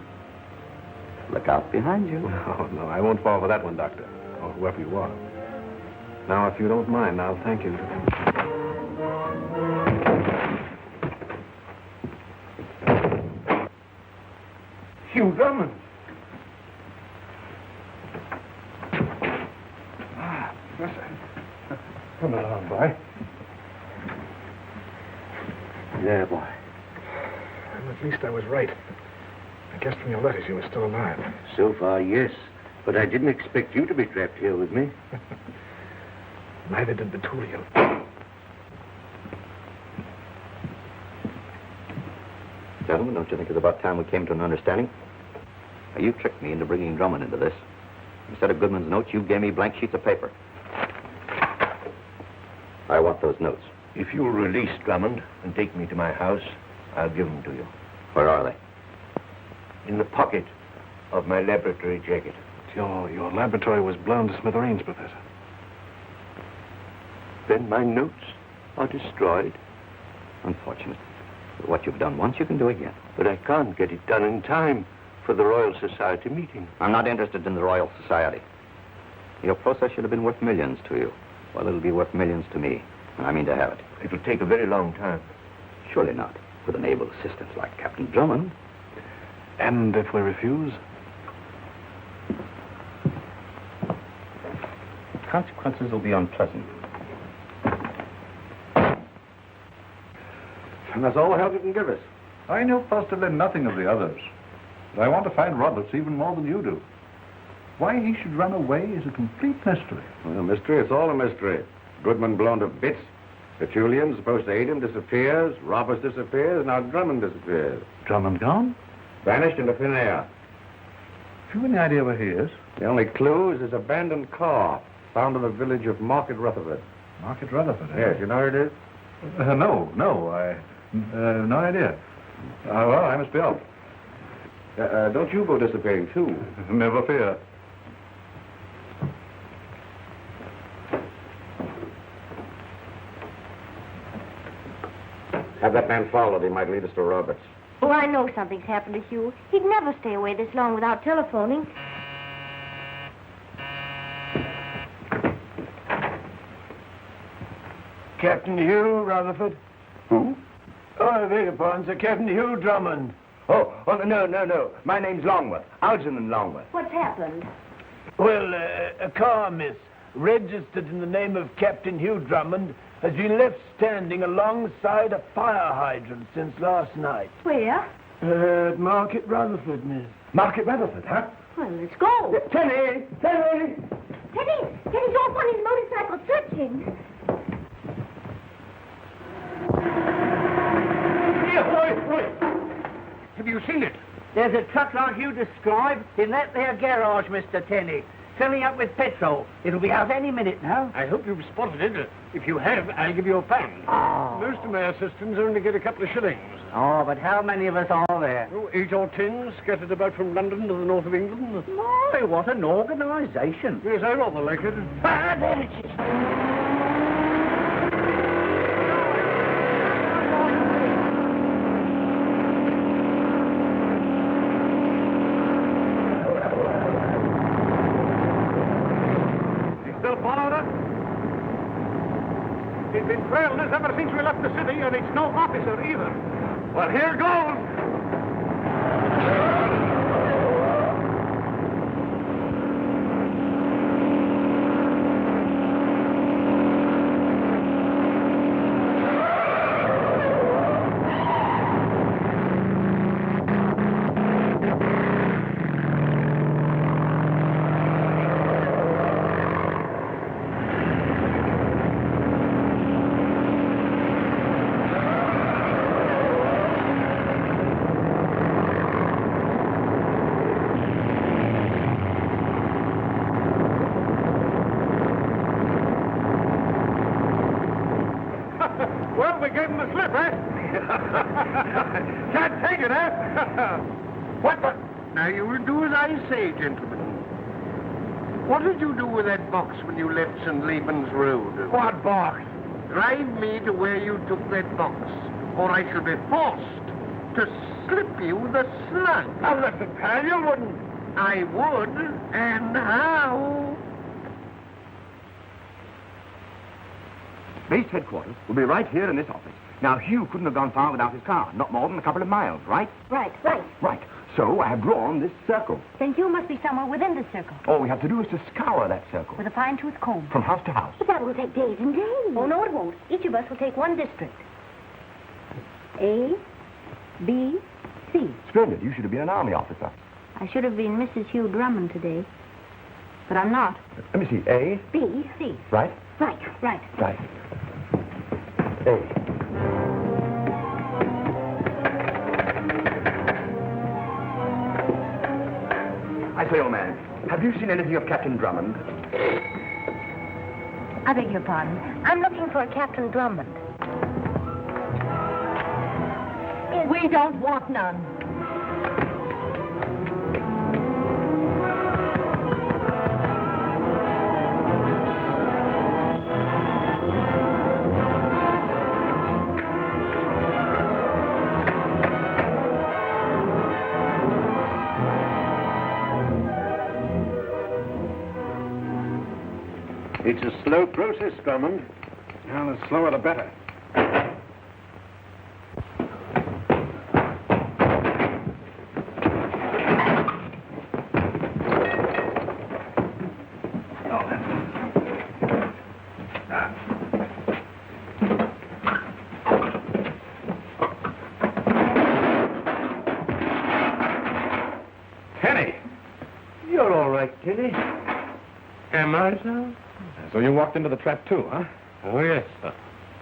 Look out behind you. Oh, no, I won't fall for that one, Doctor. Or whoever you are. Now, if you don't mind, I'll thank you. Hugh Drummond. Come along, boy. Yeah, boy. Well, at least I was right. I guessed from your letters you were still alive. So far, yes. But I didn't expect you to be trapped here with me. Neither did the two of you. Gentlemen, don't you think it's about time we came to an understanding? Now, you tricked me into bringing Drummond into this. Instead of Goodman's notes, you gave me blank sheets of paper. I want those notes. If you'll release Drummond and take me to my house, I'll give them to you. Where are they? In the pocket of my laboratory jacket. Your laboratory was blown to smithereens, Professor. Then my notes are destroyed. Unfortunate. But what you've done once, you can do again. But I can't get it done in time for the Royal Society meeting. I'm not interested in the Royal Society. Your process should have been worth millions to you. Well, it'll be worth millions to me, and I mean to have it. It'll take a very long time. Surely not, with an able assistant like Captain Drummond. And if we refuse? Consequences will be unpleasant. And that's all the help you can give us. I know positively nothing of the others. But I want to find Roberts even more than you do. Why he should run away is a complete mystery. Well, mystery, it's all a mystery. Goodman blown to bits. Tertullian, supposed to aid him, disappears. Roberts disappears. Now Drummond disappears. Drummond gone? Vanished into thin air. Have you any idea where he is? The only clue is his abandoned car, found in the village of Market Rutherford. Market Rutherford, eh? Yes, you know where it is? No, no idea. Well, I must be off. Don't you go disappearing, too? Never fear. Have that man followed. He might lead us to Roberts. Oh, I know something's happened to Hugh. He'd never stay away this long without telephoning. Captain Hugh Rutherford? Who? Oh, I beg your pardon, sir. Captain Hugh Drummond. Oh, no. My name's Longworth. Algernon Longworth. What's happened? Well, a car, miss, registered in the name of Captain Hugh Drummond, has been left standing alongside a fire hydrant since last night. Where? At Market Rutherford, miss. Market Rutherford, huh? Well, let's go. Tenny! Teddy's off on his motorcycle searching. Have you seen it? There's a truck like you described in that there garage, Mr. Tenney, filling up with petrol. It'll be out any minute now. I hope you've spotted it. If you have, I'll give you a pound. Oh. Most of my assistants only get a couple of shillings. Oh, but how many of us are there? Oh, 8 or 10, scattered about from London to the north of England. My, what an organisation. Yes, I rather like it. Ah, there it is. He's been trailing us ever since we left the city, and it's no officer either. Well, here goes. Well, we gave him the slip, eh? Can't take it, eh? What the... Now, you will do as I say, gentlemen. What did you do with that box when you left St. Laban's Road? What box? Drive me to where you took that box, or I shall be forced to slip you the slug. Now, listen, pal, you wouldn't. I would, and how? Base headquarters will be right here in this office. Now, Hugh couldn't have gone far without his car. Not more than a couple of miles, right? Right. Right. So I have drawn this circle. Then you must be somewhere within the circle. All we have to do is to scour that circle. With a fine-tooth comb. From house to house. But that will take days and days. Oh, no, it won't. Each of us will take one district. A, B, C. Splendid. You should have been an army officer. I should have been Mrs. Hugh Drummond today. But I'm not. Let me see. A. B, C. Right? Right. Right. A. I say, old man, have you seen anything of Captain Drummond? I beg your pardon. I'm looking for a Captain Drummond. We don't want none. It's a slow process, Drummond. Well, the slower the better. Tenny! You're all right, Tenny. Am I, sir? So you walked into the trap, too, huh? Oh, yes, sir.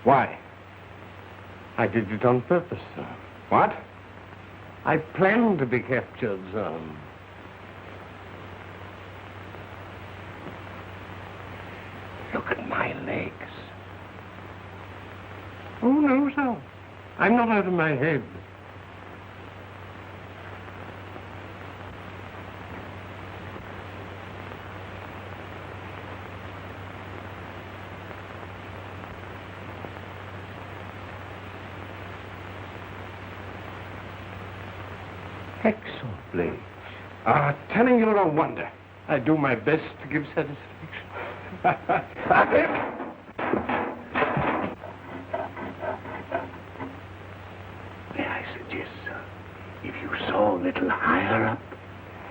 Why? I did it on purpose, sir. What? I planned to be captured, sir. Look at my legs. Oh, no, sir. I'm not out of my head. Hacksaw blades. Tenny, you're a wonder. I do my best to give satisfaction. May I suggest, sir, if you saw a little higher up,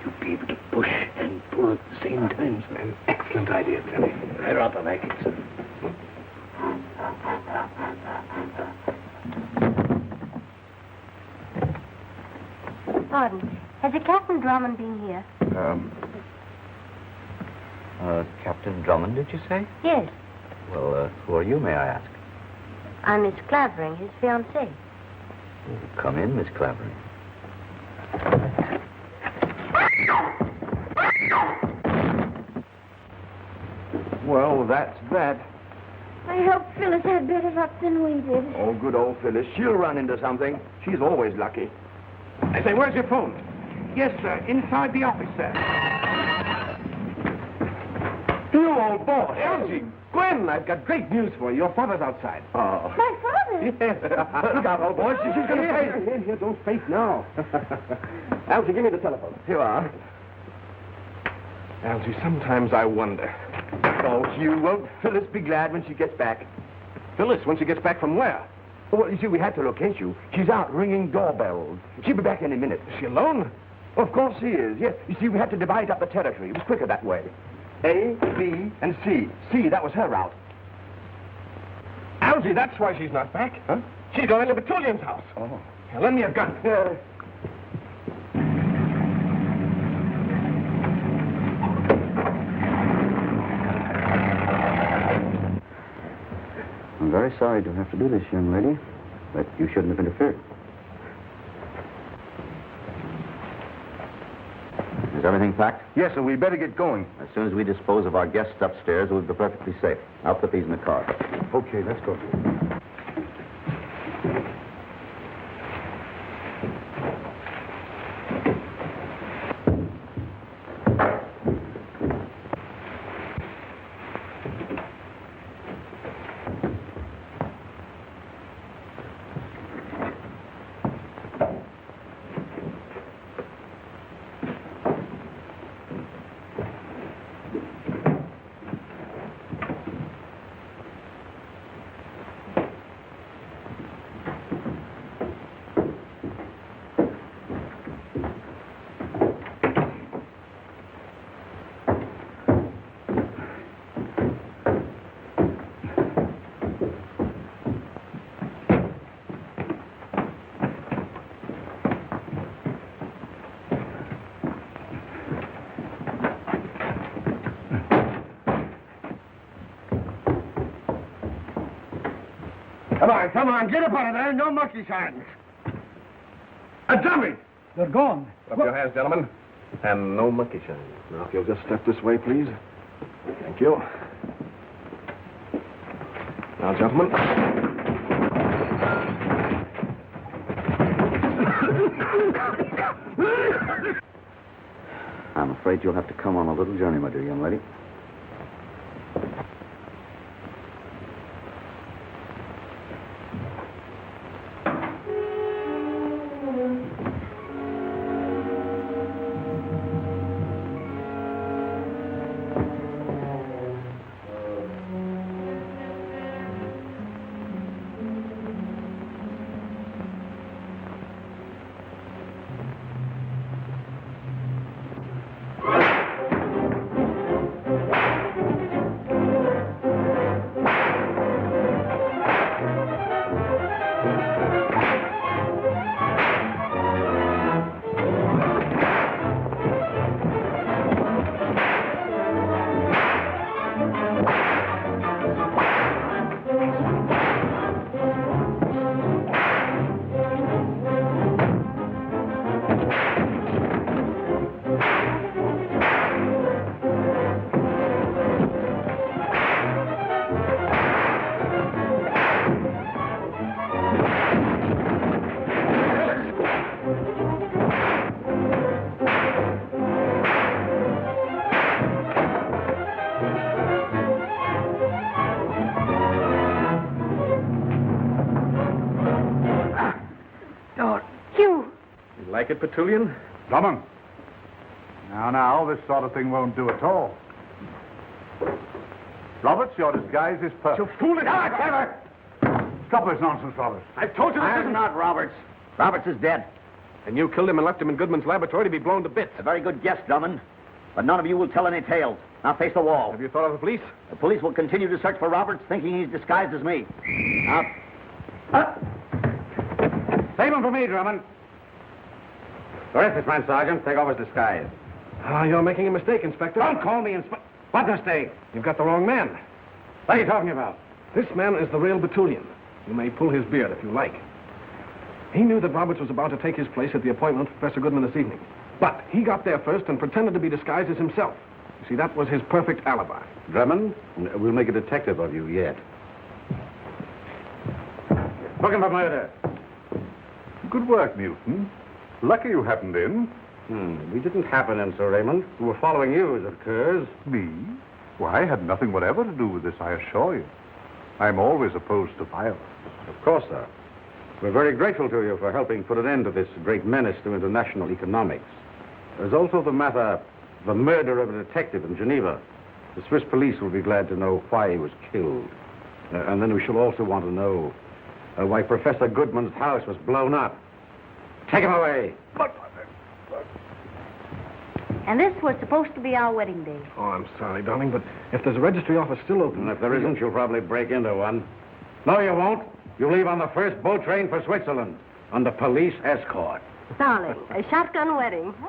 you'd be able to push and pull at the same time, sir. An excellent idea, Tenny. I rather like it, sir. Pardon. Has a Captain Drummond been here? Captain Drummond, did you say? Yes. Well, who are you, may I ask? I'm Miss Clavering, his fiancée. Come in, Miss Clavering. Well, that's that. I hope Phyllis had better luck than we did. Oh, good old Phyllis. She'll run into something. She's always lucky. I say, where's your phone? Yes, sir. Inside the office, sir. You old boy. Elsie, Gwen, I've got great news for you. Your father's outside. Oh. My father? Yes. Look out, old boy. She's going to... Here, don't faint now. Elsie, give me the telephone. Here you are. Elsie, sometimes I wonder. Oh, Hugh, won't Phyllis be glad when she gets back? Phyllis, when she gets back from where? Well, you see, we had to locate you. She's out ringing doorbells. She'll be back any minute. Is she alone? Of course she is, yes. You see, we had to divide up the territory. It was quicker that way. A, B, and C. C, that was her route. Elsie, that's why she's not back. Huh? She's going to Betulion's house. Oh. Now, lend me a gun. I'm very sorry to have to do this, young lady, but you shouldn't have interfered. Is everything packed? Yes, sir, we better get going. As soon as we dispose of our guests upstairs, we'll be perfectly safe. I'll put these in the car. Okay, let's go. Come on, get up out of there. No monkey shines. A dummy! They're gone. Up your hands, gentlemen. And no monkey shine. Now, if you'll just step this way, please. Thank you. Now, gentlemen. I'm afraid you'll have to come on a little journey, my dear young lady. Like it, Petulian? Drummond. Now, this sort of thing won't do at all. Roberts, your disguise is perfect. You foolish ever! Stop this nonsense, Roberts. I've told you this I'm isn't... not Roberts. Roberts is dead. And you killed him and left him in Goodman's laboratory to be blown to bits. A very good guess, Drummond. But none of you will tell any tales. Now face the wall. Have you thought of the police? The police will continue to search for Roberts, thinking he's disguised as me. Up. Save him for me, Drummond. Arrest this man, Sergeant. Take off his disguise. Ah, you're making a mistake, Inspector. Don't call me Inspector. What mistake? You've got the wrong man. What are you talking about? This man is the real Petulian. You may pull his beard if you like. He knew that Roberts was about to take his place at the appointment with Professor Goodman this evening. But he got there first and pretended to be disguised as himself. You see, that was his perfect alibi. Drummond, we'll make a detective of you yet. Looking for murder. Good work, Newton. Lucky you happened in. We didn't happen in, Sir Raymond. We were following you, as it occurs. Me? Why, I had nothing whatever to do with this, I assure you. I'm always opposed to violence. Of course, sir. We're very grateful to you for helping put an end to this great menace to international economics. There's also the matter, the murder of a detective in Geneva. The Swiss police will be glad to know why he was killed. And then we shall also want to know why Professor Goodman's house was blown up. Take him away. And this was supposed to be our wedding day. Oh, I'm sorry, darling, but if there's a registry office still open... And if there isn't, you'll probably break into one. No, you won't. You leave on the first boat train for Switzerland under police escort. Darling, a shotgun wedding. Huh?